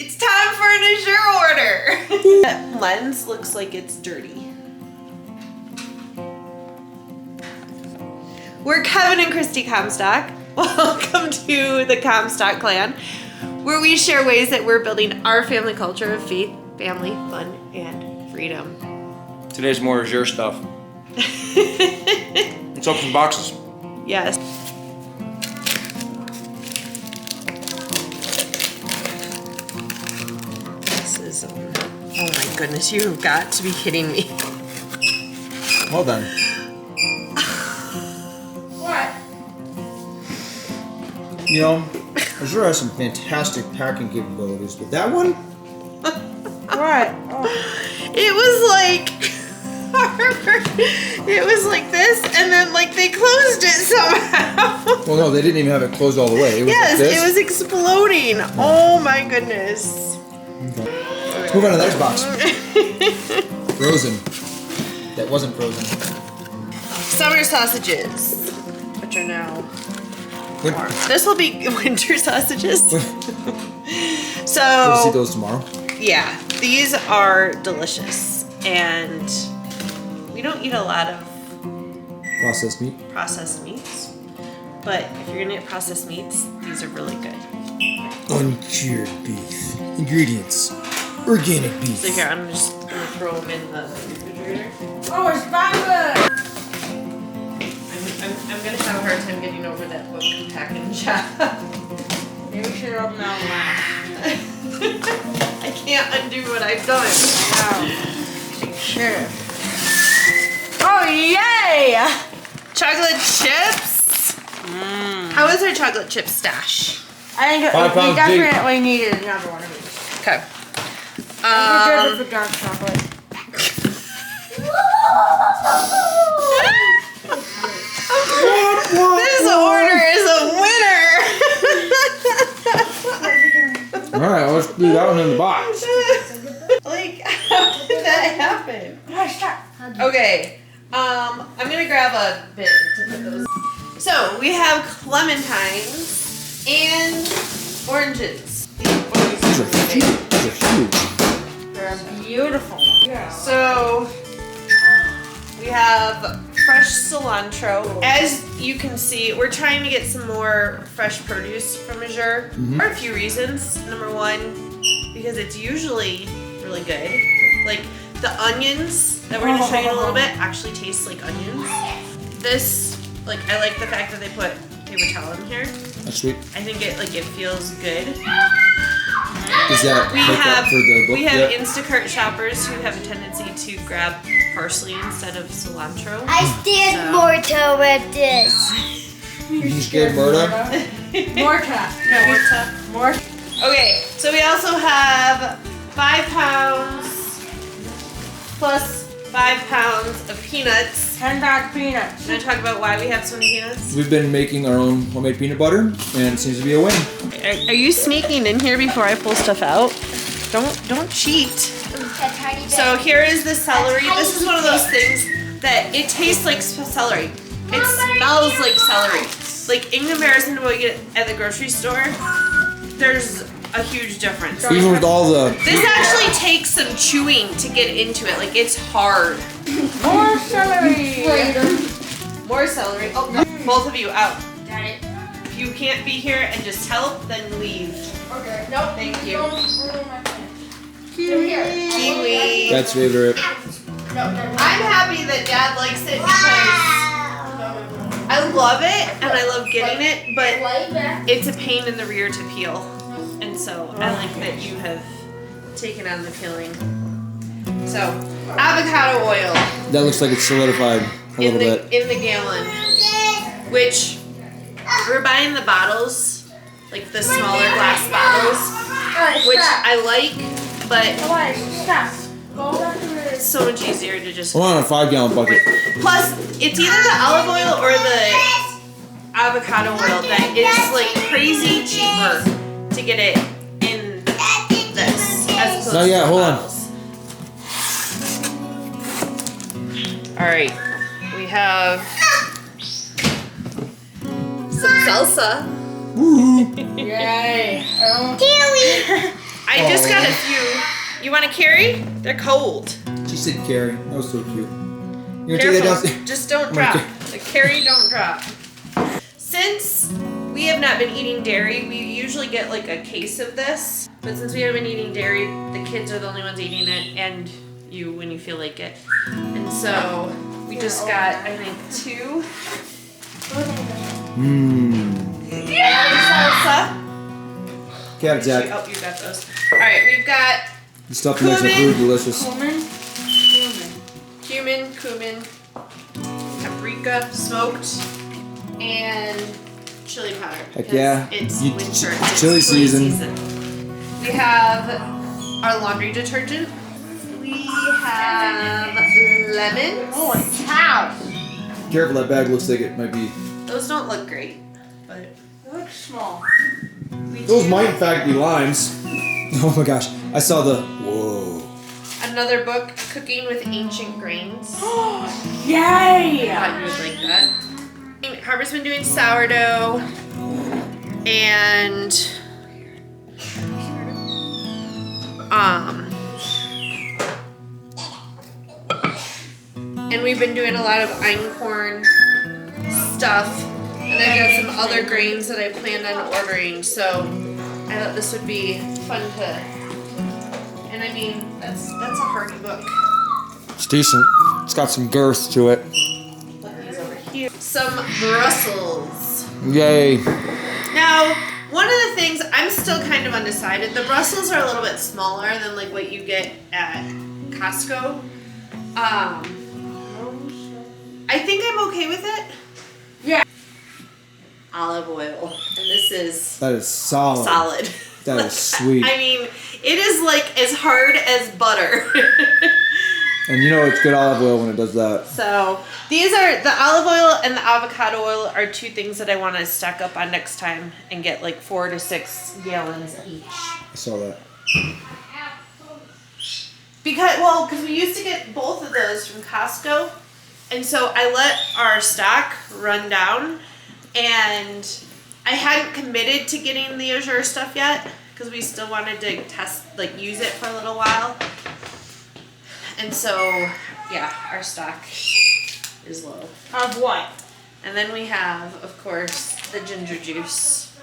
It's time for an Azure order. That lens looks like it's dirty. We're Kevin and Christy Comstock. Welcome to the Comstock Clan, where we share ways that we're building our family culture of faith, family, fun, and freedom. Today's more Azure stuff. Let's open some boxes. Yes. This is, oh my goodness, you've got to be kidding me. Well done. What? You know, Azure has some fantastic packing capabilities, but that one? What? Oh. It was like, it was like this, and then like they closed it somehow. Well, no, they didn't even have it closed all the way. It was Yes, like this. it was exploding. Oh my goodness. Okay. Let's move on to the next box. Frozen. That wasn't frozen. Summer sausages, which are now. Winter. This will be winter sausages. We'll see So those tomorrow. yeah, these are delicious, and we don't eat a lot of Processed meat. processed meats. But if you're gonna get processed meats, these are really good. Uncured beef. Ingredients. Organic beef. So here, I'm just gonna throw them in the refrigerator. Oh, it's fabulous! I'm gonna have a hard time getting over that book packing job. Maybe we should open that one. I can't undo what I've done. Wow. Sure. Oh, yay! Chocolate chips. How is our chocolate chip stash? I think 5 we pounds definitely needed another one of these. Okay. We're good with the dark chocolate. This order is a winner. Alright, let's do that one in the box. Like, how did that happen? Okay, I'm gonna grab a bin to put those. So we have clementines and oranges. These are huge. These are huge. They're beautiful. Yeah. So we have fresh cilantro. As you can see, we're trying to get some more fresh produce from Azure for a few reasons. Number one, because it's usually really good. Like the onions that we're gonna show you in a little bit actually taste like onions. This, like, I like the fact that they put paper towel in here. That's sweet. I think it feels good. Does that We make have up for the book we have yet? Instacart shoppers who have a tendency to grab parsley instead of cilantro. I stand Morta with this. You scared Murda? Morta. Okay, so we also have 5 pounds plus 5 pounds of peanuts. 10 bags peanuts. Can I talk about why we have so many peanuts? We've been making our own homemade peanut butter, and it seems to be a win. Are you sneaking in here before I pull stuff out? Don't cheat. So here is the celery. This is one of those things that it tastes like celery. It smells like celery. Like in comparison to what you get at the grocery store, there's a huge difference. Even with all the... This actually takes some chewing to get into it. Like it's hard. More celery. More celery. Oh, no. Both of you out. Got it. If you can't be here and just help, then leave. Okay. Nope. Thank you. Kiwi. That's favorite. I'm happy that Dad likes it because I love it and I love getting it, but it's a pain in the rear to peel. And so I like that you have taken on the peeling. So, avocado oil That looks like it's solidified a little bit. in the gallon, which we're buying the bottles, like the smaller glass bottles, which I like, but it's so much easier to just. I want a 5-gallon bucket. Plus, it's either the olive oil or the avocado oil that is like crazy cheaper to get it in this as opposed No, yeah, to hold on. bottles. All right, we have some salsa. Yay. Kiwi. I I just got a few. You want to carry? They're cold. She said Carrie. That was so cute. You gonna take that Careful. downstairs? Just don't I'm gonna drop. The carry, don't drop. Since we have not been eating dairy, we usually get like a case of this. But since we haven't been eating dairy, the kids are the only ones eating it, and you when you feel like it. And so we just got, I think, 2. Mmm. Salsa. Cabbage Jack. Oh, you got those. All right, we've got The stuff that makes our Cumin. food delicious. cumin, paprika, smoked, and chili powder. Heck because yeah. It's You- winter. ch- It's chili season. We have our laundry detergent. We have lemons. Oh, a cow. Careful, that bag looks like it might be. Those don't look great, but It looks small. we Those do might in fact be limes. Oh my gosh. I saw the. Whoa. another book, Cooking with Ancient Grains. Yay! I thought you would like that. Harper's been doing sourdough, and we've been doing a lot of einkorn stuff, and I've got some other grains that I planned on ordering, so I thought this would be fun to, and I mean, that's a hearty book. It's decent. It's got some girth to it. Put these over here. Some Brussels. Yay. Now, one of the things, I'm still kind of undecided. The Brussels are a little bit smaller than like what you get at Costco. I think I'm okay with it. Yeah. Olive oil. And this is That is solid. solid. That is sweet. I mean, it is like as hard as butter. And you know it's good olive oil when it does that. So these are the olive oil and the avocado oil are 2 things that I want to stack up on next time and get like 4 to 6 gallons each. I saw that. Because we used to get both of those from Costco, and so I let our stock run down, and I hadn't committed to getting the Azure stuff yet because we still wanted to use it for a little while. And so, yeah, our stock is low. Of what? And then we have, of course, the ginger juice.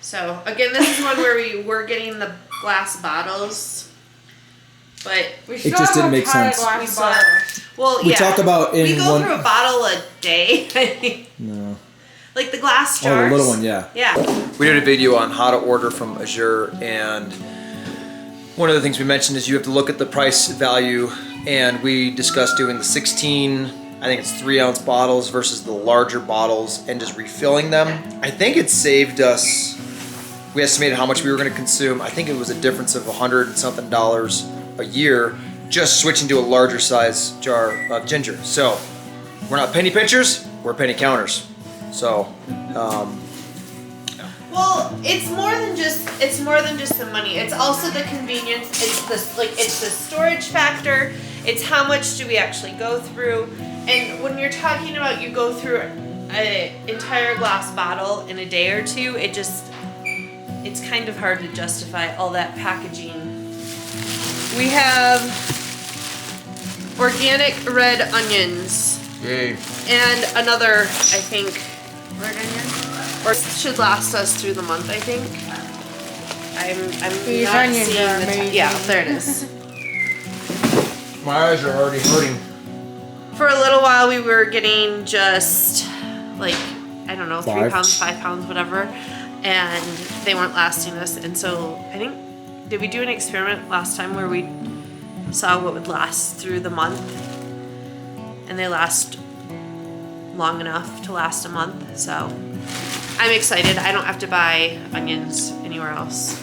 So, again, this is one where we were getting the glass bottles, but We It just didn't make sense. we saw. Well, We yeah. talked about we in go one. through a bottle a day. No. Like the glass Oh, jars. the little one, yeah. Yeah. We did a video on how to order from Azure, and one of the things we mentioned is you have to look at the price value, and we discussed doing the 16, I think it's 3-ounce bottles versus the larger bottles and just refilling them. I think it saved us, we estimated how much we were going to consume. I think it was a difference of $100 and something a year just switching to a larger size jar of ginger. So we're not penny pinchers, we're penny counters. So Well, it's more than just the money. It's also the convenience. It's the storage factor. It's how much do we actually go through. And when you're talking about you go through an entire glass bottle in a day or 2, it's kind of hard to justify all that packaging. We have organic red onions. yay. And another, I think, red onion? Or should last us through the month, I think. I'm These not onions seeing are the amazing. yeah, there it is. My eyes are already hurting. For a little while we were getting just like, I don't know, 3 5. pounds, 5 pounds, whatever. And they weren't lasting us. And so I think, did we do an experiment last time where we saw what would last through the month? And they last long enough to last a month. So I'm excited. I don't have to buy onions anywhere else.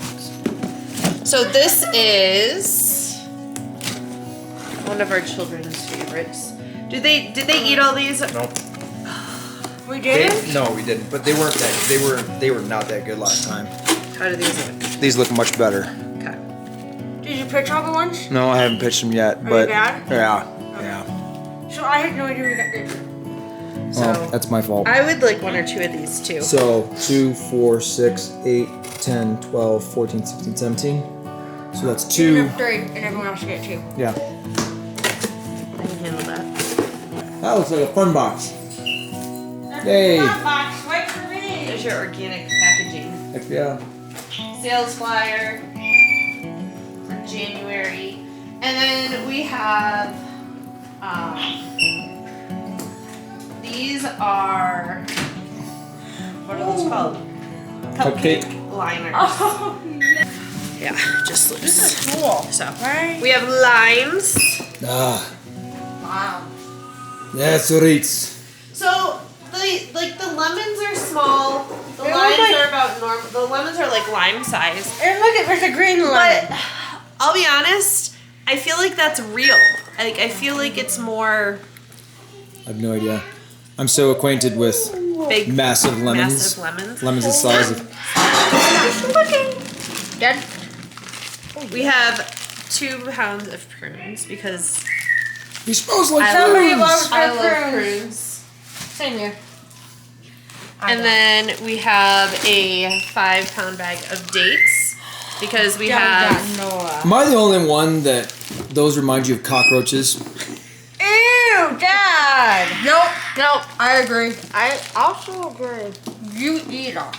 So this is one of our children's favorites. Did they eat all these? No. We didn't? No, we didn't. But they weren't that. They were not that good last time. How do these look? These look much better. Okay. Did you pitch all the ones? No, I haven't pitched them yet. Are but you bad? yeah. So I had no idea we got good. So Oh, that's my fault. I would like 1 or 2 of these too. So 2, 4, 6, 8, 10, 12, 14, 16, 17. So that's You can two. have 3 and everyone else get 2. Yeah. I can handle that. That looks like a fun box. Yay. Box, wait for me. There's your organic packaging. Heck yeah. Sales flyer for January. And then we have these are, what are those called? Cupcake. Liners. Oh, Yeah, just loose. this is cool. So Right? we have limes. Ah, Wow. that's right. So the lemons are small. The They look limes like- are about normal. The lemons are like lime size. And look at, there's a green lemon. But I'll be honest, I feel like that's real. Like I feel like it's more I have no idea. I'm so acquainted with big, massive lemons. massive lemons. Lemons the size of. Dad? We have 2 pounds of prunes because He smells like Somebody prunes. loves I love prunes. prunes. Same here. And then we have a 5-pound bag of dates because we have. Am I the only one that those remind you of cockroaches? Ew, Dad! Nope, I agree. I also agree. You eat them.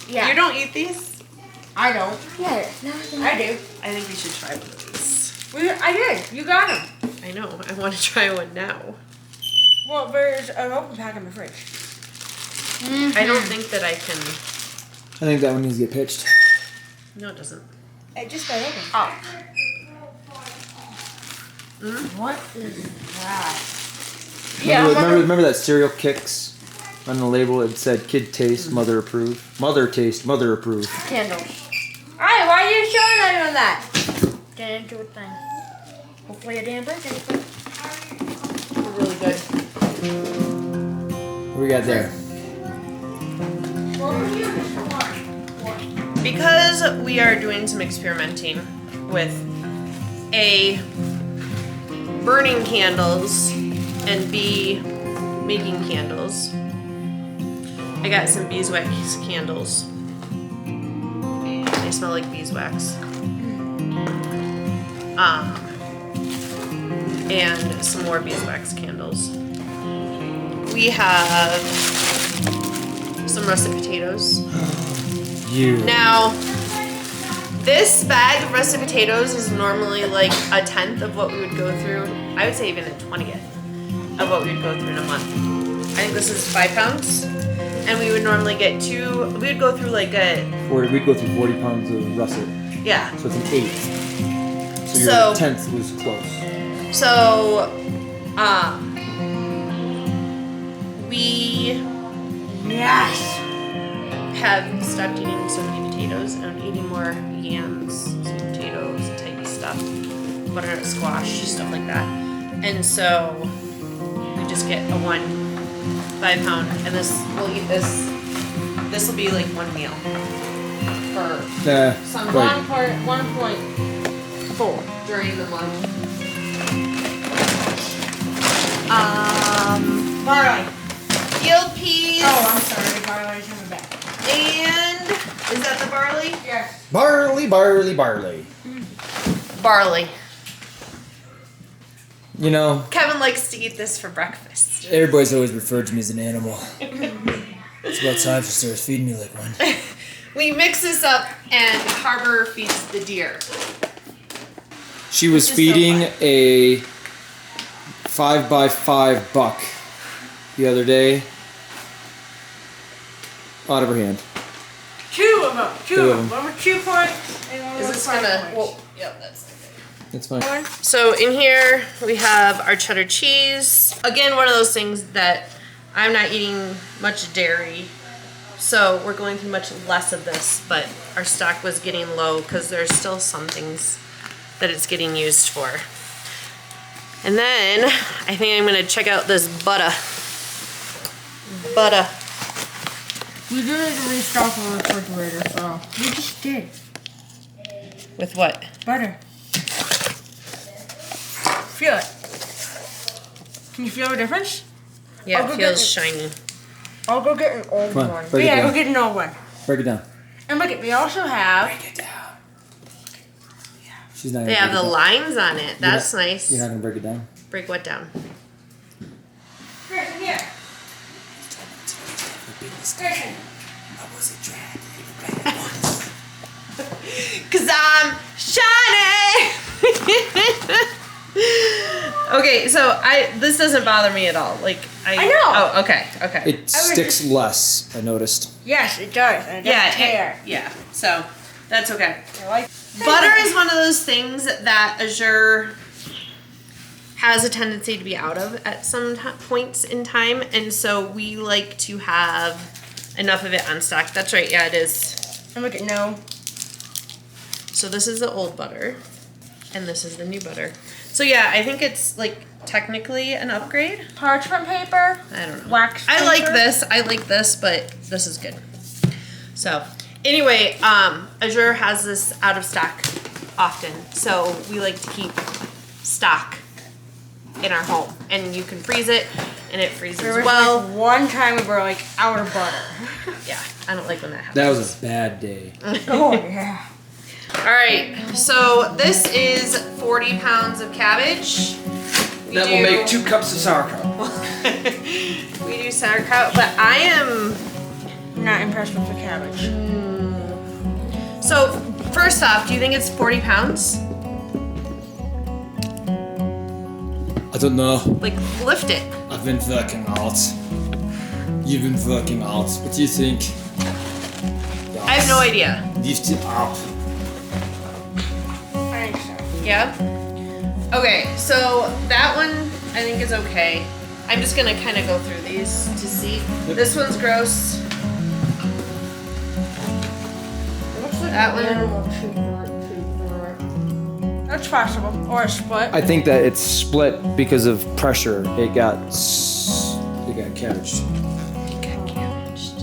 Yeah. You don't eat these? I don't. Yeah. I do. I think we should try one of these. I did. You got them. I know. I want to try one now. Well, there's an open pack in the fridge. I don't think that I can. I think that one needs to get pitched. No, it doesn't. It just got open. Oh. What is that? Remember that cereal Kix? On the label it said kid taste, mother approve. Mother taste, mother approve. Candles. Alright, why are you showing anyone that? Didn't do a thing. Hopefully it didn't break anything. They're really good. What we got there? What were you just Because we are doing some experimenting with A, burning candles, and B, making candles. I got some beeswax candles. They smell like beeswax. And some more beeswax candles. We have some russet potatoes. You. Now, this bag of russet potatoes is normally like a 10th of what we would go through. I would say even a 20th of what we would go through in a month. I think this is 5 pounds. And we would normally get we would go through like We'd go through 40 pounds of russet. yeah. So it's an eighth. So your So- tenth was close. So, we Yes! have stopped eating so many potatoes and I'm eating more yams, sweet potatoes, type stuff, butternut squash, stuff like that. And so we just get a 5 pound, and we'll eat this. This will be like one meal for some right. 1.4. during the month. Barley. Field peas. Oh, I'm sorry. Barley's in the back. And is that the barley? Yes. Barley, barley, barley. Barley. You know, Kevin likes to eat this for breakfast. everybody's always referred to me as an animal. It's about time she starts feeding me like one. We mix this up and Harbor feeds the deer. She was Which is so feeding fun. a 5x5 buck the other day out of her hand. 2 of them. 2 Two of of them. them. One with 2 points and one Is with this 5 gonna? points. Well, yep, that's okay. That's fine. So in here we have our cheddar cheese. Again, one of those things that I'm not eating much dairy, so we're going through much less of this, but our stock was getting low because there's still some things that it's getting used for. And then I think I'm gonna check out this butter. Butter. We do need to restock the refrigerator, so we just did. With what? Butter. Feel it. Can you feel the difference? Yeah, I'll it go feels get shiny. I'll go get an old Come on, one. break it Yeah, down. go get an old one. Break it down. And look at, we also have. Break it down. She's not. They have the lines on it. That's nice. You're not gonna break it down. Break what down? Christy, here. Christy. Cause I'm shiny. Okay, so this doesn't bother me at all. Like I know. Oh, okay. It sticks less. I noticed. Yes, it does. And it doesn't tear. Yeah. So that's okay. I like Butter is one of those things that Azure has a tendency to be out of at some points in time, and so we like to have enough of it on stock. That's right. Yeah, it is. And look at no. So this is the old butter, and this is the new butter. So yeah, I think it's like technically an upgrade. Parchment paper. I don't know. Wax I like paper. this. I like this, but this is good. So anyway, Azure has this out of stock often, so we like to keep stock in our home, and you can freeze it, and it freezes There was well. like one time we were like out of butter. Yeah, I don't like when that happens. That was a bad day. Oh yeah. All right, so this is 40 pounds of cabbage. That will make 2 cups of sauerkraut. We do sauerkraut, but I am. Not impressed with the cabbage. So first off, do you think it's 40 pounds? I don't know. Like, lift it. I've been working out. You've been working out. What do you think? I have no idea. Lift it up. I think so. Yeah? Okay, so that one I think is okay. I'm just gonna kind of go through these to see. This one's gross. It looks like That a one. animal cheaper. That's possible. Or a split. I think that it's split because of pressure. It got cabbaged. Got cabbaged.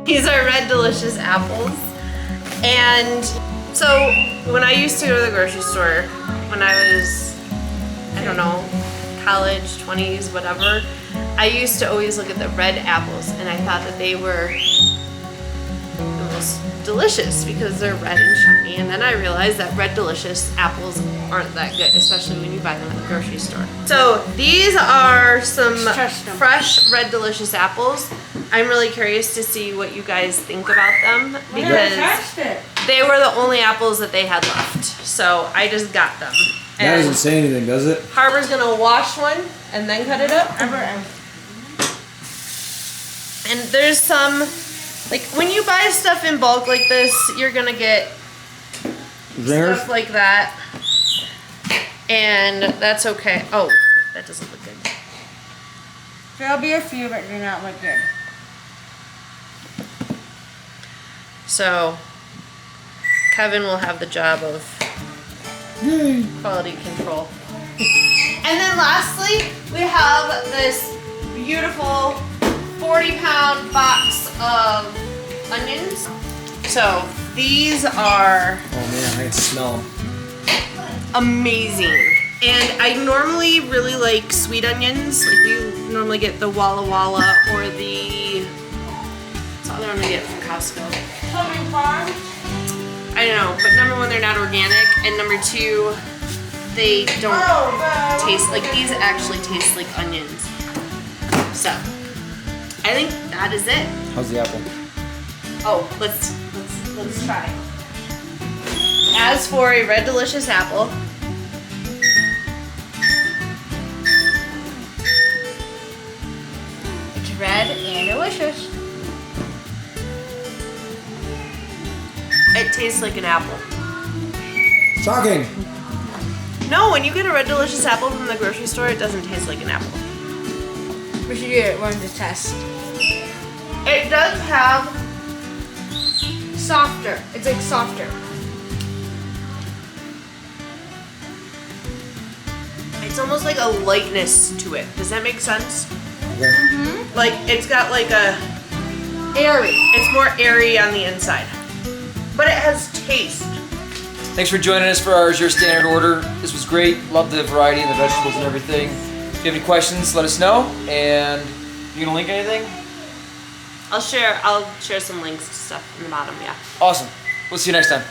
These are Red Delicious apples. And so when I used to go to the grocery store, when I was, I don't know, college, 20s, whatever, I used to always look at the red apples, and I thought that they were the most delicious because they're red and shiny. And then I realized that Red Delicious apples aren't that good, especially when you buy them at the grocery store. So these are some Test them. fresh Red Delicious apples. I'm really curious to see what you guys think about them We're gonna because test it. they were the only apples that they had left. So I just got them. That And doesn't say anything, does it? Harper's gonna wash one and then cut it up. And there's some, like when you buy stuff in bulk like this, you're gonna get Zingers? stuff like that. And that's okay. Oh, that doesn't look good. There'll be a few that do not look good. So Kevin will have the job of quality control. And then lastly, we have this beautiful 40-pound box of onions. So these are Oh man, I can smell them. amazing. And I normally really like sweet onions. Like we normally get the Walla Walla or the, what's the other one we get from Costco? Something farm. I know, but number one, they're not organic, and number two, they don't taste like these. Actually, taste like onions. So, I think that is it. How's the apple? Oh, let's try. As for a Red Delicious apple, It's red and delicious. it tastes like an apple. Shocking! No, when you get a Red Delicious apple from the grocery store, it doesn't taste like an apple. We should get one to test. It does have Softer. It's like softer. It's almost like a lightness to it. Does that make sense? Okay. Like it's got like a, Airy. it's more airy on the inside. But it has taste. Thanks for joining us for our Azure Standard order. This was great. Love the variety and the vegetables and everything. If you have any questions, let us know. And you gonna link anything? I'll share some links to stuff in the bottom, yeah. Awesome. We'll see you next time.